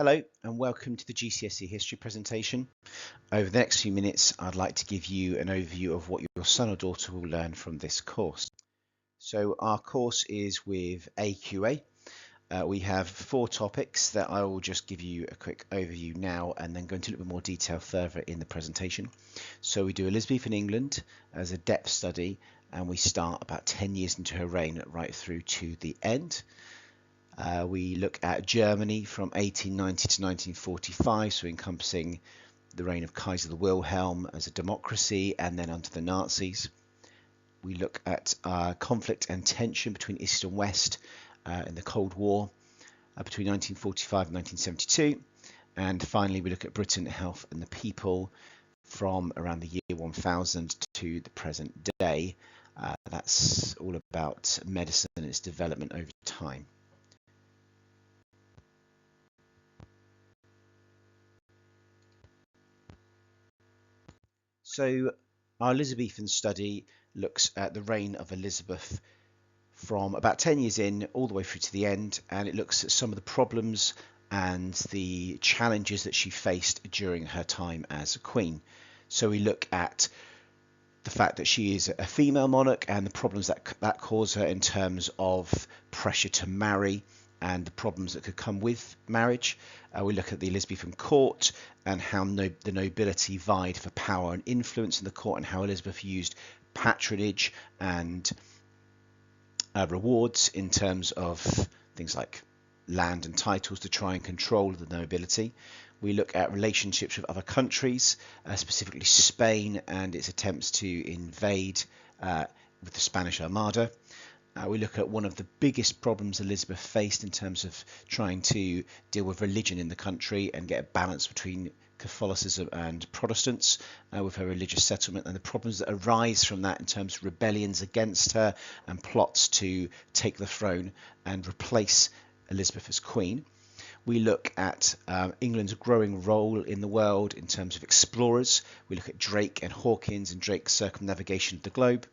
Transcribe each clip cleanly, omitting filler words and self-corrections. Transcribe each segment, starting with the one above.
Hello and welcome to the GCSE history presentation. Over the next few minutes, I'd like to give you an overview of what your son or daughter will learn from this course. So our course is with AQA. We have 4 topics that I will just give you a quick overview now and then go into a little bit more detail further in the presentation. So we do Elizabethan England as a depth study, and we start about 10 years into her reign right through to the end. We look at Germany from 1890 to 1945, so encompassing the reign of Kaiser Wilhelm as a democracy and then under the Nazis. We look at conflict and tension between East and West in the Cold War between 1945 and 1972. And finally, we look at Britain, health and the people from around the year 1000 to the present day. That's all about medicine and its development over time. So our Elizabethan study looks at the reign of Elizabeth from about 10 years in all the way through to the end, and it looks at some of the problems and the challenges that she faced during her time as a queen. So we look at the fact that she is a female monarch and the problems that cause her in terms of pressure to marry and the problems that could come with marriage. We look at the Elizabethan court and how the nobility vied for power and influence in the court, and how Elizabeth used patronage and rewards in terms of things like land and titles to try and control the nobility. We look at relationships with other countries, specifically Spain and its attempts to invade with the Spanish Armada. We look at one of the biggest problems Elizabeth faced in terms of trying to deal with religion in the country and get a balance between Catholicism and Protestants with her religious settlement, and the problems that arise from that in terms of rebellions against her and plots to take the throne and replace Elizabeth as queen. We look at England's growing role in the world in terms of explorers. We look at Drake and Hawkins and Drake's circumnavigation of the globe.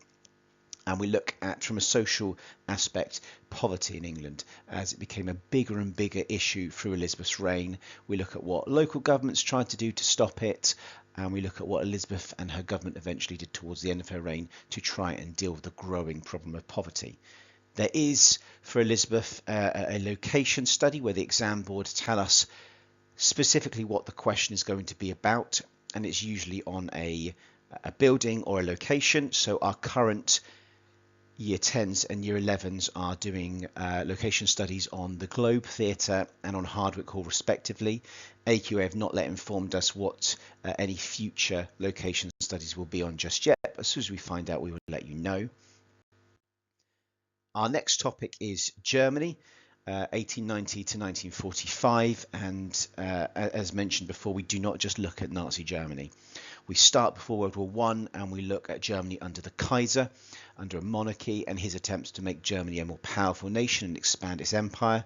And we look at, from a social aspect, poverty in England as it became a bigger and bigger issue through Elizabeth's reign. We look at what local governments tried to do to stop it, and we look at what Elizabeth and her government eventually did towards the end of her reign to try and deal with the growing problem of poverty. There is, for Elizabeth, a location study where the exam board tell us specifically what the question is going to be about, and it's usually on a building or a location. So our current Year 10s and Year 11s are doing location studies on the Globe Theatre and on Hardwick Hall respectively. AQA have not yet informed us what any future location studies will be on just yet, but as soon as we find out we will let you know. Our next topic is Germany, 1890 to 1945, and as mentioned before, we do not just look at Nazi Germany. We start before World War I and we look at Germany under the Kaiser, under a monarchy, and his attempts to make Germany a more powerful nation and expand its empire,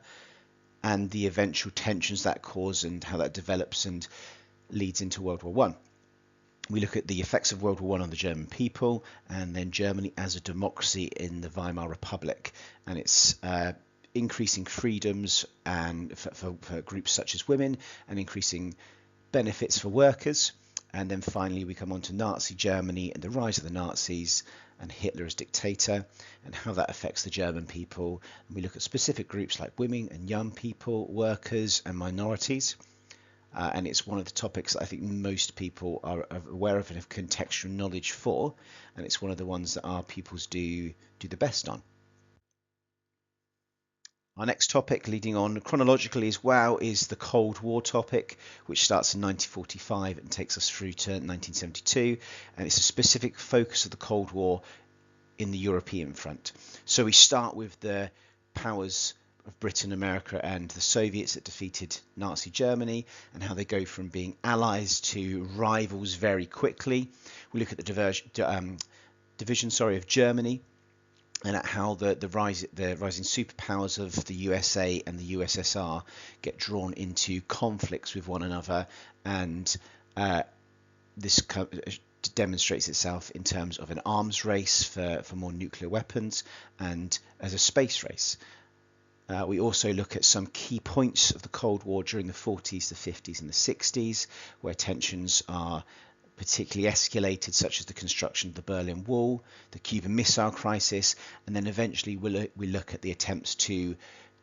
and the eventual tensions that cause and how that develops and leads into World War I. We look at the effects of World War I on the German people, and then Germany as a democracy in the Weimar Republic and its increasing freedoms and for groups such as women, and increasing benefits for workers. And then finally we come on to Nazi Germany and the rise of the Nazis and Hitler as dictator and how that affects the German people. And we look at specific groups like women and young people, workers and minorities. And it's one of the topics that I think most people are aware of and have contextual knowledge for. And it's one of the ones that our pupils do the best on. Our next topic, leading on chronologically as well, is the Cold War topic, which starts in 1945 and takes us through to 1972. And it's a specific focus of the Cold War in the European front. So we start with the powers of Britain, America and the Soviets that defeated Nazi Germany, and how they go from being allies to rivals very quickly. We look at the division of Germany, and at how the rising superpowers of the USA and the USSR get drawn into conflicts with one another, and this demonstrates itself in terms of an arms race for more nuclear weapons and as a space race. We also look at some key points of the Cold War during the 40s, the 50s and the 60s, where tensions are particularly escalated, such as the construction of the Berlin Wall, the Cuban Missile Crisis, and then eventually we look at the attempts to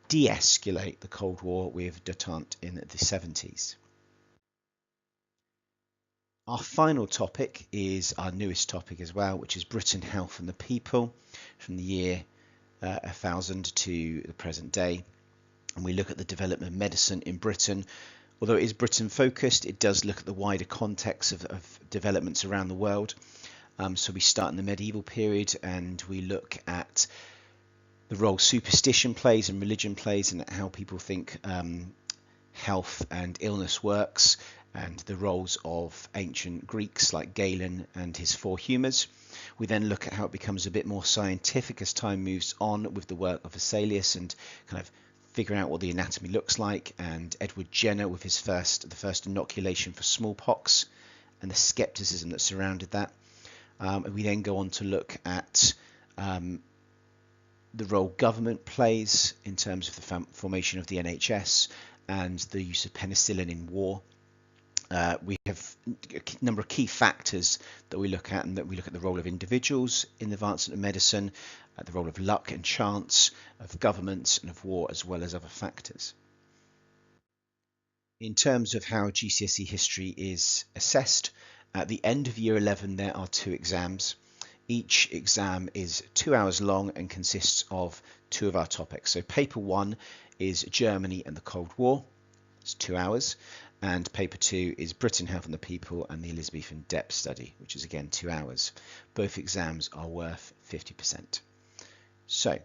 de-escalate the Cold War with détente in the 70s. Our final topic is our newest topic as well, which is Britain, Health and the People, from the year 1000 to the present day. And we look at the development of medicine in Britain. Although it is Britain focused, it does look at the wider context of developments around the world. So we start in the medieval period and we look at the role superstition plays and religion plays and how people think health and illness works, and the roles of ancient Greeks like Galen and his four humours. We then look at how it becomes a bit more scientific as time moves on with the work of Vesalius and kind of figuring out what the anatomy looks like, and Edward Jenner with his the first inoculation for smallpox and the skepticism that surrounded that. We then go on to look at the role government plays in terms of the formation of the NHS and the use of penicillin in war. We have a number of key factors that we look at, and that we look at the role of individuals in the advancement of medicine, the role of luck and chance, of governments and of war, as well as other factors. In terms of how GCSE history is assessed, at the end of year 11 there are 2 exams. Each exam is 2 hours long and consists of 2 of our topics. So paper 1 is Germany and the Cold War, it's 2 hours, and paper 2 is Britain, Health and the People and the Elizabethan Depth Study, which is again 2 hours. Both exams are worth 50%. So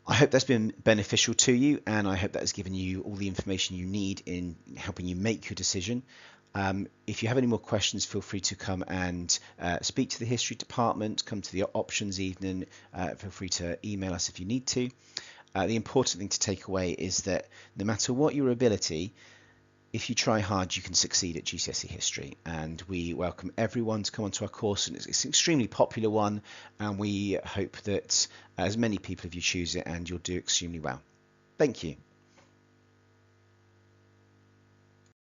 I hope that's been beneficial to you, and I hope that has given you all the information you need in helping you make your decision. If you have any more questions, feel free to come and speak to the history department, come to the options evening, feel free to email us if you need to. The important thing to take away is that no matter what your ability, if you try hard, you can succeed at GCSE History, and we welcome everyone to come onto our course, and it's an extremely popular one, and we hope that as many people of you choose it and you'll do extremely well. Thank you.